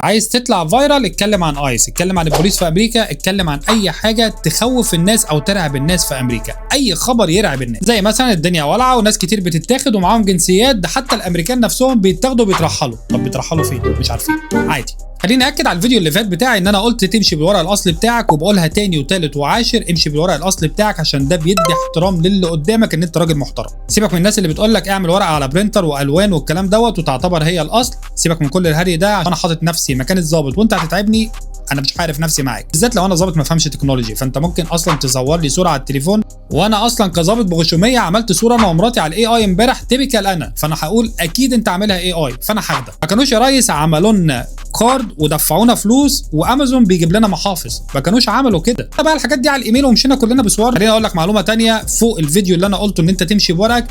عايز تطلع فايرال، اتكلم عن ايس، اتكلم عن البوليس في امريكا، اتكلم عن اي حاجه تخوف الناس او ترعب الناس في امريكا، اي خبر يرعب الناس، زي مثلا الدنيا والعه وناس كتير بتتاخد ومعاهم جنسيات، ده حتى الامريكان نفسهم بيتاخدوا وبيترحلوا. طب بيترحلوا فين؟ مش عارفين، عادي. خليني اكد على الفيديو اللي فات بتاعي ان انا قلت تمشي بالورق الاصلي بتاعك، وبقولها تاني وتالت وعاشر، امشي بالورق الاصلي بتاعك عشان ده بيدي احترام للي قدامك ان انت راجل محترم. سيبك من الناس اللي بتقول لك اعمل ورقه على برينتر والوان والكلام دوت وتعتبر هي الاصل، سيبك من كل الهري ده، عشان انا حاطط نفسي مكان الظابط وانت هتتعبني، انا مش عارف نفسي معاك، بالذات لو انا ظابط ما فهمش تكنولوجي. فانت ممكن اصلا تصور لي صوره على التليفون، وانا اصلا كظابط بغشوميه عملت صوره انا ومراتي على الاي اي امبارح تيبيكال انا، فانا هقول اكيد انت عاملها اي اي، فانا هاخدك. ما كانوش يا ريس عملوا لنا كارد ودفعونا فلوس وامازون بيجيب لنا محافظ، ما كانوش عملوا كده. بقى الحاجات دي على الايميل ومشينا كلنا بصور. خليني اقول لك معلومه ثانيه فوق الفيديو اللي انا قلته ان انت تمشي بورقك،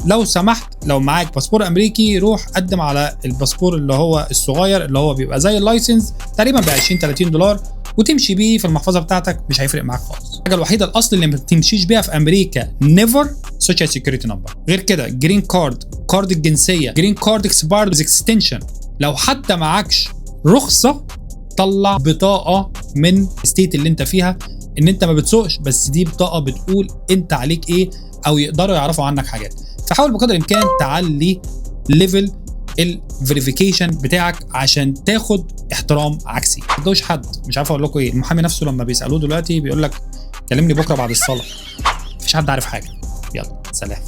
لو سمحت لو معاك باسبور امريكي روح قدم على الباسبور اللي هو الصغير اللي هو بيبقى زي اللايسنس تقريبا ب 20-30 دولار، وتمشي بيه في المحفظه بتاعتك، مش هيفرق معاك خالص. الحاجه الوحيده الاصل اللي ما بتمشيش بيها في امريكا نيفر سوشيال سيكيورتي نمبر، غير كده جرين كارد، كارد الجنسيه، جرين كارد اكسبايرد اكستنشن، لو حتى معكش رخصه طلع بطاقه من الستيت اللي انت فيها ان انت ما بتسوقش، بس دي بطاقه بتقول انت عليك ايه او يقدروا يعرفوا عنك حاجات. فحاول بقدر الامكان تعلي ليفل الفيريفيكيشن بتاعك عشان تاخد احترام عكسي. ما تدوش حد، مش عارف اقول لكم ايه، المحامي نفسه لما بيسالوه دلوقتي بيقول لك كلمني بكره بعد الصلاه، مفيش حد عارف حاجه. يلا سلام.